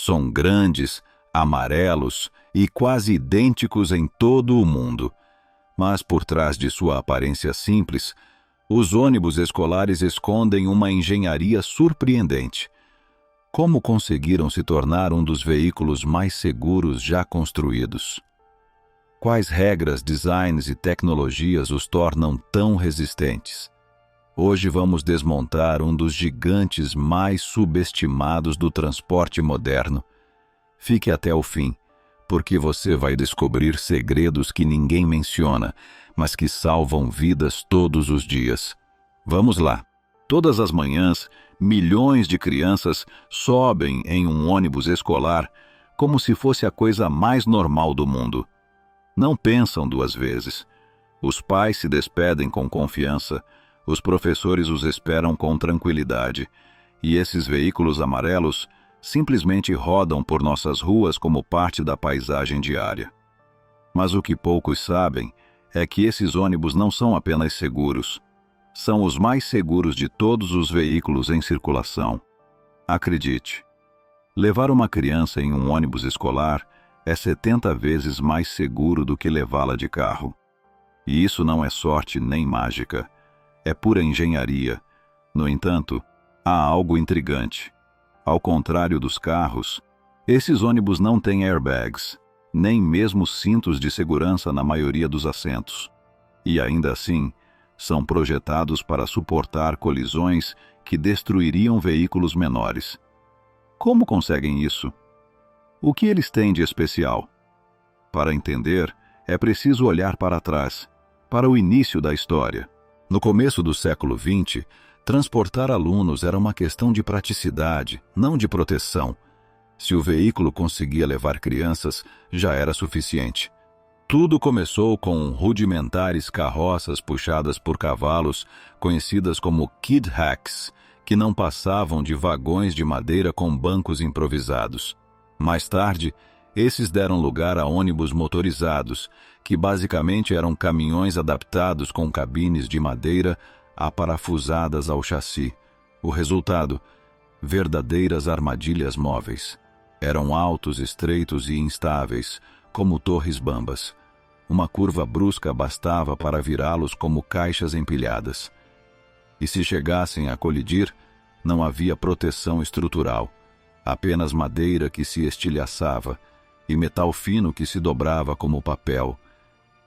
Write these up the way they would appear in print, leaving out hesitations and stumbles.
São grandes, amarelos e quase idênticos em todo o mundo. Mas por trás de sua aparência simples, os ônibus escolares escondem uma engenharia surpreendente. Como conseguiram se tornar um dos veículos mais seguros já construídos? Quais regras, designs e tecnologias os tornam tão resistentes? Hoje vamos desmontar um dos gigantes mais subestimados do transporte moderno. Fique até o fim, porque você vai descobrir segredos que ninguém menciona, mas que salvam vidas todos os dias. Vamos lá! Todas as manhãs, milhões de crianças sobem em um ônibus escolar como se fosse a coisa mais normal do mundo. Não pensam duas vezes. Os pais se despedem com confiança, os professores os esperam com tranquilidade, e esses veículos amarelos simplesmente rodam por nossas ruas como parte da paisagem diária. Mas o que poucos sabem é que esses ônibus não são apenas seguros, são os mais seguros de todos os veículos em circulação. Acredite, levar uma criança em um ônibus escolar é 70 vezes mais seguro do que levá-la de carro. E isso não é sorte nem mágica, é pura engenharia. No entanto, há algo intrigante. Ao contrário dos carros, esses ônibus não têm airbags, nem mesmo cintos de segurança na maioria dos assentos. E ainda assim, são projetados para suportar colisões que destruiriam veículos menores. Como conseguem isso? O que eles têm de especial? Para entender, é preciso olhar para trás, para o início da história. No começo do século XX, transportar alunos era uma questão de praticidade, não de proteção. Se o veículo conseguia levar crianças, já era suficiente. Tudo começou com rudimentares carroças puxadas por cavalos, conhecidas como kid hacks, que não passavam de vagões de madeira com bancos improvisados. Mais tarde, esses deram lugar a ônibus motorizados, que basicamente eram caminhões adaptados com cabines de madeira aparafusadas ao chassi. O resultado? Verdadeiras armadilhas móveis. Eram altos, estreitos e instáveis, como torres bambas. Uma curva brusca bastava para virá-los como caixas empilhadas. E se chegassem a colidir, não havia proteção estrutural, apenas madeira que se estilhaçava e metal fino que se dobrava como papel.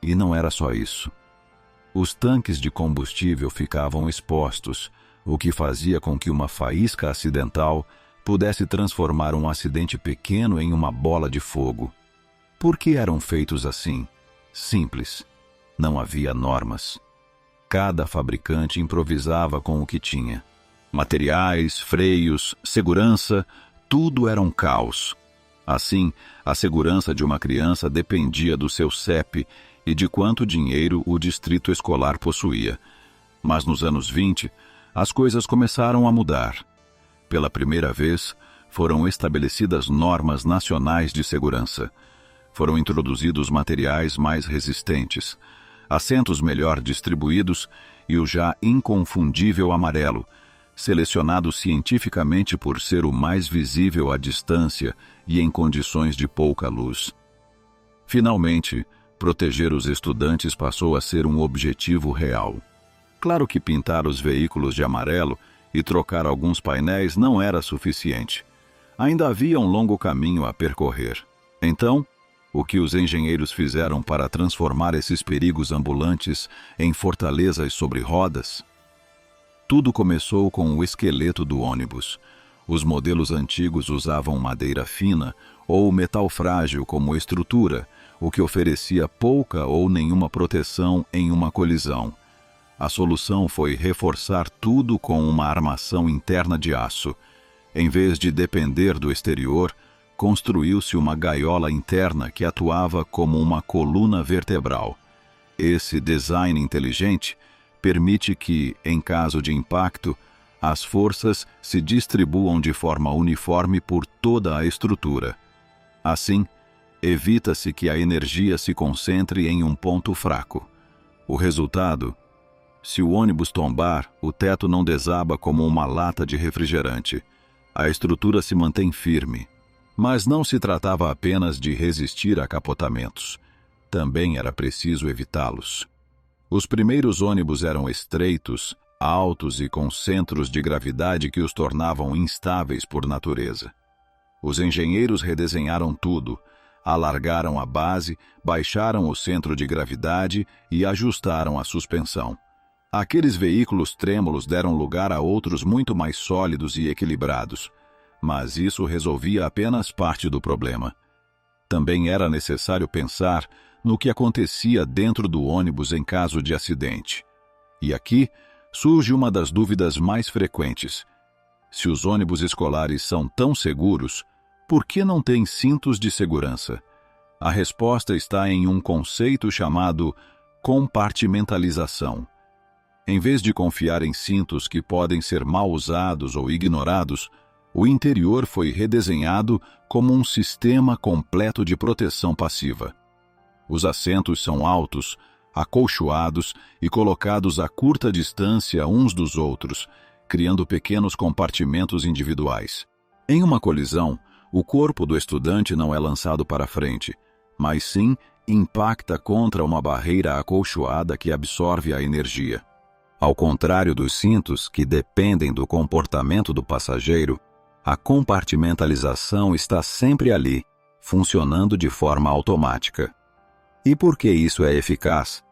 E não era só isso. Os tanques de combustível ficavam expostos, o que fazia com que uma faísca acidental pudesse transformar um acidente pequeno em uma bola de fogo. Por que eram feitos assim? Simples. Não havia normas. Cada fabricante improvisava com o que tinha. Materiais, freios, segurança, tudo era um caos. Assim, a segurança de uma criança dependia do seu CEP e de quanto dinheiro o distrito escolar possuía. Mas nos anos 20, as coisas começaram a mudar. Pela primeira vez, foram estabelecidas normas nacionais de segurança. Foram introduzidos materiais mais resistentes, assentos melhor distribuídos e o já inconfundível amarelo, selecionado cientificamente por ser o mais visível à distância e em condições de pouca luz. Finalmente, proteger os estudantes passou a ser um objetivo real. Claro que pintar os veículos de amarelo e trocar alguns painéis não era suficiente. Ainda havia um longo caminho a percorrer. Então, o que os engenheiros fizeram para transformar esses perigos ambulantes em fortalezas sobre rodas? Tudo começou com o esqueleto do ônibus. Os modelos antigos usavam madeira fina ou metal frágil como estrutura, o que oferecia pouca ou nenhuma proteção em uma colisão. A solução foi reforçar tudo com uma armação interna de aço. Em vez de depender do exterior, construiu-se uma gaiola interna que atuava como uma coluna vertebral. Esse design inteligente permite que, em caso de impacto, as forças se distribuam de forma uniforme por toda a estrutura. Assim, evita-se que a energia se concentre em um ponto fraco. O resultado? Se o ônibus tombar, o teto não desaba como uma lata de refrigerante. A estrutura se mantém firme. Mas não se tratava apenas de resistir a capotamentos. Também era preciso evitá-los. Os primeiros ônibus eram estreitos, altos e com centros de gravidade que os tornavam instáveis por natureza. Os engenheiros redesenharam tudo, alargaram a base, baixaram o centro de gravidade e ajustaram a suspensão. Aqueles veículos trêmulos deram lugar a outros muito mais sólidos e equilibrados, mas isso resolvia apenas parte do problema. Também era necessário pensar no que acontecia dentro do ônibus em caso de acidente. E aqui surge uma das dúvidas mais frequentes. Se os ônibus escolares são tão seguros, por que não têm cintos de segurança? A resposta está em um conceito chamado compartimentalização. Em vez de confiar em cintos que podem ser mal usados ou ignorados, o interior foi redesenhado como um sistema completo de proteção passiva. Os assentos são altos, acolchoados e colocados a curta distância uns dos outros, criando pequenos compartimentos individuais. Em uma colisão, o corpo do estudante não é lançado para frente, mas sim impacta contra uma barreira acolchoada que absorve a energia. Ao contrário dos cintos, que dependem do comportamento do passageiro, a compartimentalização está sempre ali, funcionando de forma automática. E por que isso é eficaz?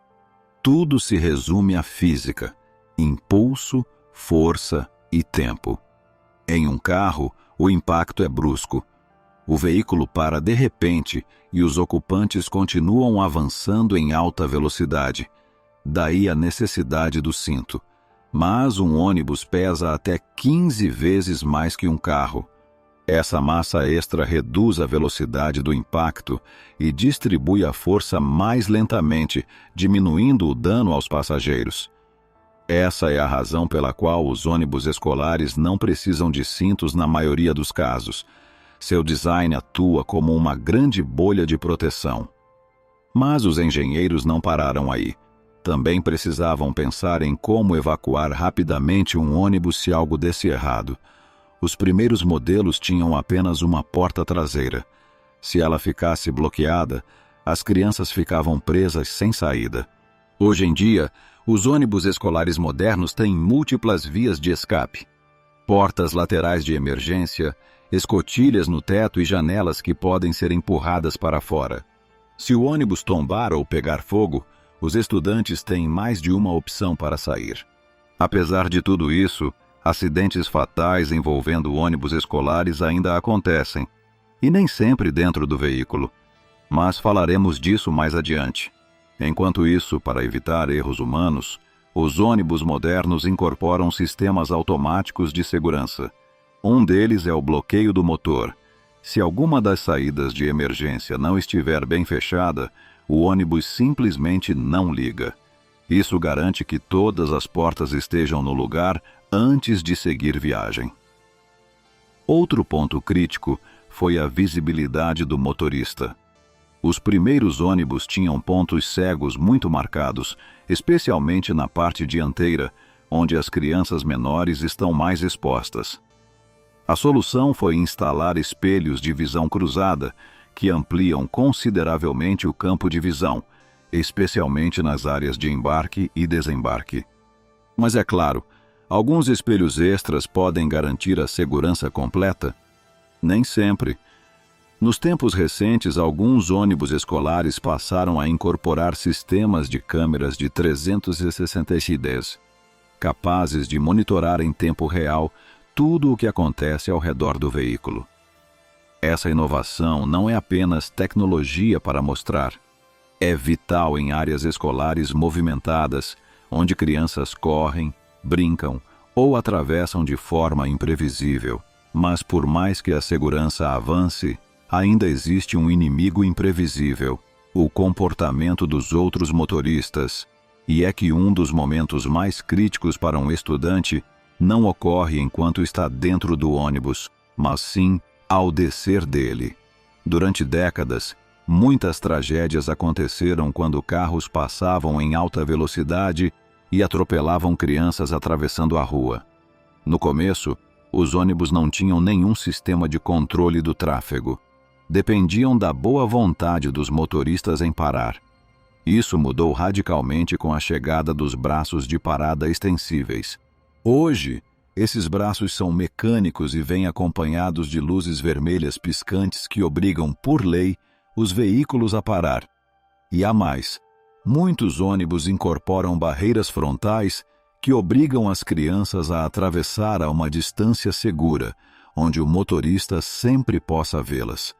Tudo se resume à física: impulso, força e tempo. Em um carro, o impacto é brusco. O veículo para de repente e os ocupantes continuam avançando em alta velocidade. Daí a necessidade do cinto. Mas um ônibus pesa até 15 vezes mais que um carro. Essa massa extra reduz a velocidade do impacto e distribui a força mais lentamente, diminuindo o dano aos passageiros. Essa é a razão pela qual os ônibus escolares não precisam de cintos na maioria dos casos. Seu design atua como uma grande bolha de proteção. Mas os engenheiros não pararam aí. Também precisavam pensar em como evacuar rapidamente um ônibus se algo desse errado. Os primeiros modelos tinham apenas uma porta traseira. Se ela ficasse bloqueada, as crianças ficavam presas sem saída. Hoje em dia, os ônibus escolares modernos têm múltiplas vias de escape. Portas laterais de emergência, escotilhas no teto e janelas que podem ser empurradas para fora. Se o ônibus tombar ou pegar fogo, os estudantes têm mais de uma opção para sair. Apesar de tudo isso, acidentes fatais envolvendo ônibus escolares ainda acontecem, e nem sempre dentro do veículo. Mas falaremos disso mais adiante. Enquanto isso, para evitar erros humanos, os ônibus modernos incorporam sistemas automáticos de segurança. Um deles é o bloqueio do motor. Se alguma das saídas de emergência não estiver bem fechada, o ônibus simplesmente não liga. Isso garante que todas as portas estejam no lugar antes de seguir viagem. Outro ponto crítico foi a visibilidade do motorista. Os primeiros ônibus tinham pontos cegos muito marcados, especialmente na parte dianteira, onde as crianças menores estão mais expostas. A solução foi instalar espelhos de visão cruzada, que ampliam consideravelmente o campo de visão, especialmente nas áreas de embarque e desembarque. Mas é claro, alguns espelhos extras podem garantir a segurança completa? Nem sempre. Nos tempos recentes, alguns ônibus escolares passaram a incorporar sistemas de câmeras de 360 nits, capazes de monitorar em tempo real tudo o que acontece ao redor do veículo. Essa inovação não é apenas tecnologia para mostrar. É vital em áreas escolares movimentadas, onde crianças correm, brincam ou atravessam de forma imprevisível. Mas por mais que a segurança avance, ainda existe um inimigo imprevisível, o comportamento dos outros motoristas. E é que um dos momentos mais críticos para um estudante não ocorre enquanto está dentro do ônibus, mas sim ao descer dele. Durante décadas, muitas tragédias aconteceram quando carros passavam em alta velocidade e atropelavam crianças atravessando a rua. No começo, Os ônibus não tinham nenhum sistema de controle do tráfego. Dependiam da boa vontade dos motoristas em parar. Isso mudou radicalmente com a chegada dos braços de parada extensíveis. Hoje, esses braços são mecânicos e vêm acompanhados de luzes vermelhas piscantes que obrigam, por lei, os veículos a parar. E há mais. Muitos ônibus incorporam barreiras frontais que obrigam as crianças a atravessar a uma distância segura, onde o motorista sempre possa vê-las.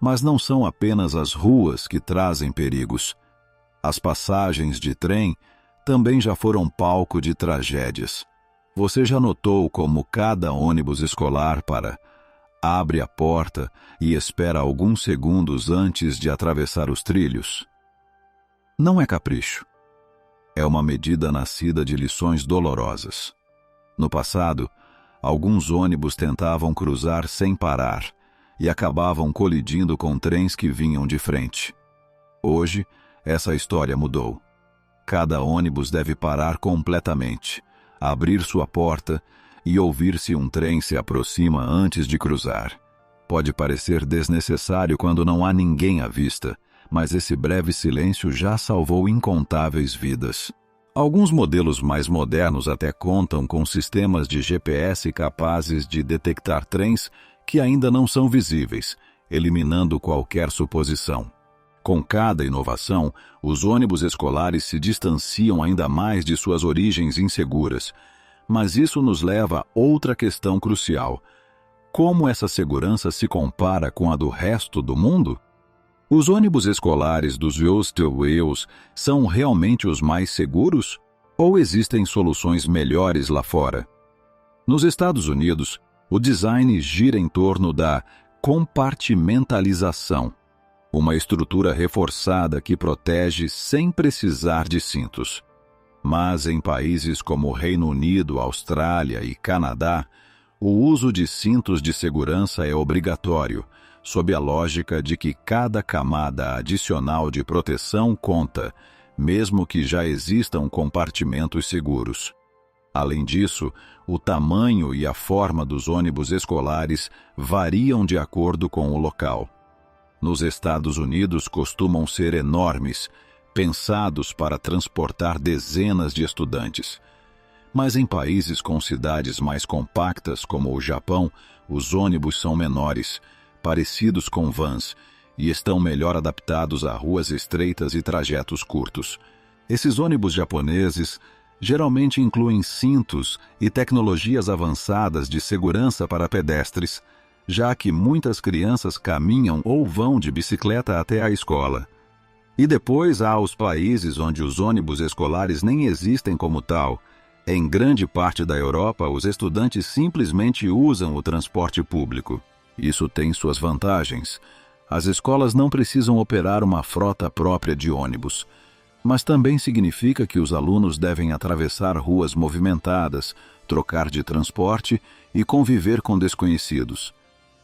Mas não são apenas as ruas que trazem perigos. As passagens de trem também já foram palco de tragédias. Você já notou como cada ônibus escolar abre a porta e espera alguns segundos antes de atravessar os trilhos? Não é capricho. É uma medida nascida de lições dolorosas. No passado, alguns ônibus tentavam cruzar sem parar e acabavam colidindo com trens que vinham de frente. Hoje, essa história mudou. Cada ônibus deve parar completamente, abrir sua porta e ouvir se um trem se aproxima antes de cruzar. Pode parecer desnecessário quando não há ninguém à vista, mas esse breve silêncio já salvou incontáveis vidas. Alguns modelos mais modernos até contam com sistemas de GPS capazes de detectar trens que ainda não são visíveis, eliminando qualquer suposição. Com cada inovação, os ônibus escolares se distanciam ainda mais de suas origens inseguras. Mas isso nos leva a outra questão crucial. Como essa segurança se compara com a do resto do mundo? Os ônibus escolares dos Wales são realmente os mais seguros? Ou existem soluções melhores lá fora? Nos Estados Unidos, o design gira em torno da compartimentalização, uma estrutura reforçada que protege sem precisar de cintos. Mas em países como Reino Unido, Austrália e Canadá, o uso de cintos de segurança é obrigatório, sob a lógica de que cada camada adicional de proteção conta, mesmo que já existam compartimentos seguros. Além disso, o tamanho e a forma dos ônibus escolares variam de acordo com o local. Nos Estados Unidos costumam ser enormes, pensados para transportar dezenas de estudantes. Mas em países com cidades mais compactas, como o Japão, os ônibus são menores, parecidos com vans, e estão melhor adaptados a ruas estreitas e trajetos curtos. Esses ônibus japoneses geralmente incluem cintos e tecnologias avançadas de segurança para pedestres, já que muitas crianças caminham ou vão de bicicleta até a escola. E depois há os países onde os ônibus escolares nem existem como tal. Em grande parte da Europa, os estudantes simplesmente usam o transporte público. Isso tem suas vantagens. As escolas não precisam operar uma frota própria de ônibus, mas também significa que os alunos devem atravessar ruas movimentadas, trocar de transporte e conviver com desconhecidos.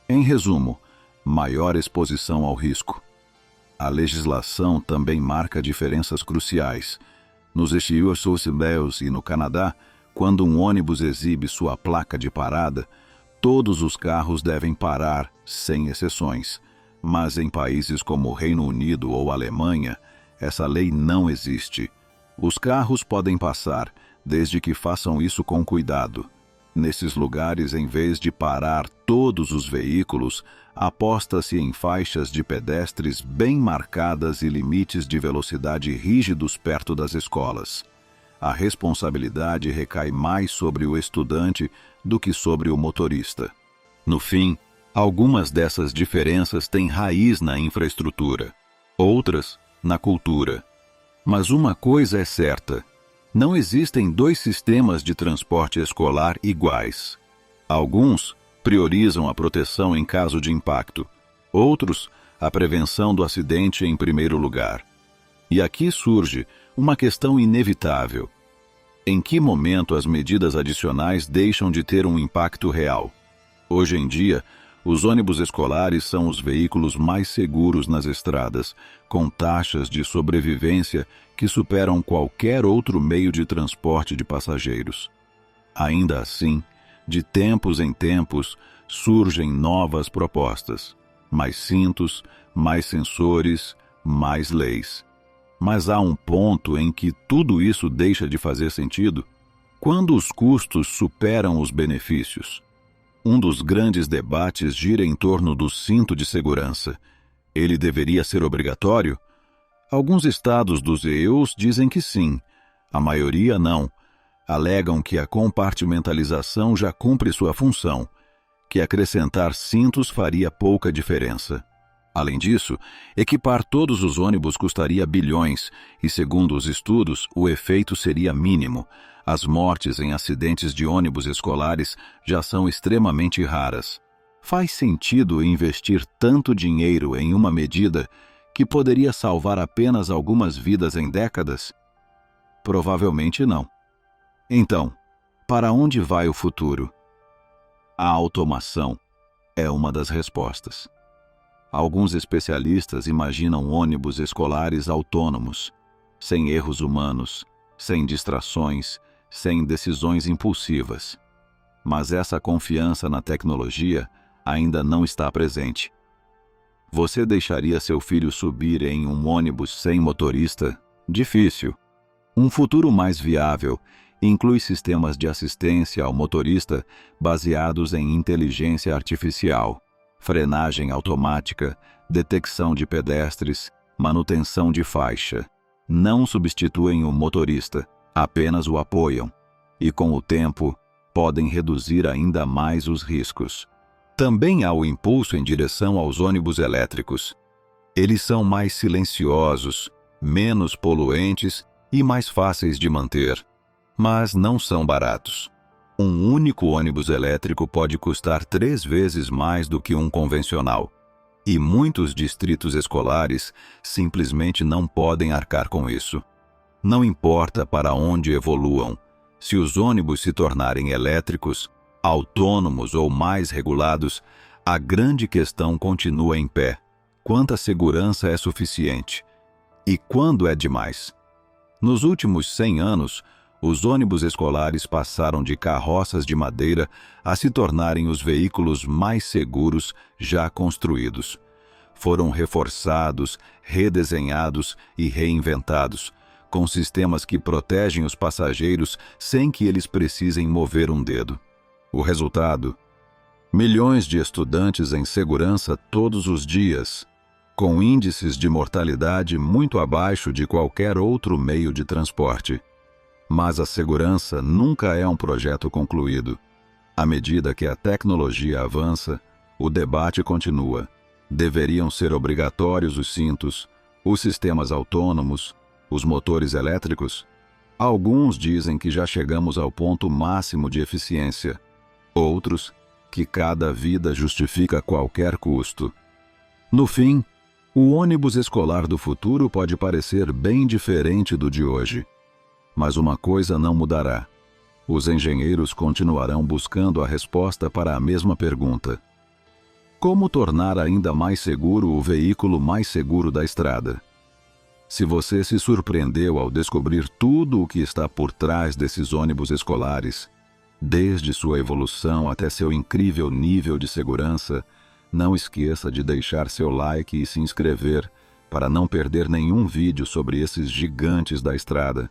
Em resumo, maior exposição ao risco. A legislação também marca diferenças cruciais. Nos Estados Unidos e no Canadá, quando um ônibus exibe sua placa de parada, todos os carros devem parar, sem exceções. Mas em países como o Reino Unido ou Alemanha, essa lei não existe. Os carros podem passar, desde que façam isso com cuidado. Nesses lugares, em vez de parar todos os veículos, aposta-se em faixas de pedestres bem marcadas e limites de velocidade rígidos perto das escolas. A responsabilidade recai mais sobre o estudante do que sobre o motorista. No fim, algumas dessas diferenças têm raiz na infraestrutura, outras na cultura. Mas uma coisa é certa: não existem dois sistemas de transporte escolar iguais. Alguns priorizam a proteção em caso de impacto, outros a prevenção do acidente em primeiro lugar. E aqui surge uma questão inevitável: em que momento as medidas adicionais deixam de ter um impacto real? Hoje em dia, os ônibus escolares são os veículos mais seguros nas estradas, com taxas de sobrevivência que superam qualquer outro meio de transporte de passageiros. Ainda assim, De tempos em tempos, surgem novas propostas. Mais cintos, mais sensores, mais leis. Mas há um ponto em que tudo isso deixa de fazer sentido, quando os custos superam os benefícios. Um dos grandes debates gira em torno do cinto de segurança. Ele deveria ser obrigatório? Alguns estados dos EUs dizem que sim, a maioria não. Alegam que a compartimentalização já cumpre sua função, que acrescentar cintos faria pouca diferença. Além disso, equipar todos os ônibus custaria bilhões e, segundo os estudos, o efeito seria mínimo. As mortes em acidentes de ônibus escolares já são extremamente raras. Faz sentido investir tanto dinheiro em uma medida que poderia salvar apenas algumas vidas em décadas? Provavelmente não. Então, para onde vai o futuro? A automação é uma das respostas. Alguns especialistas imaginam ônibus escolares autônomos, sem erros humanos, sem distrações, sem decisões impulsivas. Mas essa confiança na tecnologia ainda não está presente. Você deixaria seu filho subir em um ônibus sem motorista? Difícil. Um futuro mais viável inclui sistemas de assistência ao motorista baseados em inteligência artificial, frenagem automática, detecção de pedestres, manutenção de faixa. Não substituem o motorista, apenas o apoiam. E com o tempo, podem reduzir ainda mais os riscos. Também há o impulso em direção aos ônibus elétricos. Eles são mais silenciosos, menos poluentes e mais fáceis de manter. Mas não são baratos. Um único ônibus elétrico pode custar 3 vezes mais do que um convencional. E muitos distritos escolares simplesmente não podem arcar com isso. Não importa para onde evoluam, se os ônibus se tornarem elétricos, autônomos ou mais regulados, a grande questão continua em pé. Quanta segurança é suficiente? E quando é demais? Nos últimos 100 anos, os ônibus escolares passaram de carroças de madeira a se tornarem os veículos mais seguros já construídos. Foram reforçados, redesenhados e reinventados, com sistemas que protegem os passageiros sem que eles precisem mover um dedo. O resultado? Milhões de estudantes em segurança todos os dias, com índices de mortalidade muito abaixo de qualquer outro meio de transporte. Mas a segurança nunca é um projeto concluído. À medida que a tecnologia avança, o debate continua. Deveriam ser obrigatórios os cintos, os sistemas autônomos, os motores elétricos? Alguns dizem que já chegamos ao ponto máximo de eficiência. Outros, que cada vida justifica qualquer custo. No fim, o ônibus escolar do futuro pode parecer bem diferente do de hoje. Mas uma coisa não mudará. Os engenheiros continuarão buscando a resposta para a mesma pergunta: como tornar ainda mais seguro o veículo mais seguro da estrada? Se você se surpreendeu ao descobrir tudo o que está por trás desses ônibus escolares, desde sua evolução até seu incrível nível de segurança, não esqueça de deixar seu like e se inscrever para não perder nenhum vídeo sobre esses gigantes da estrada.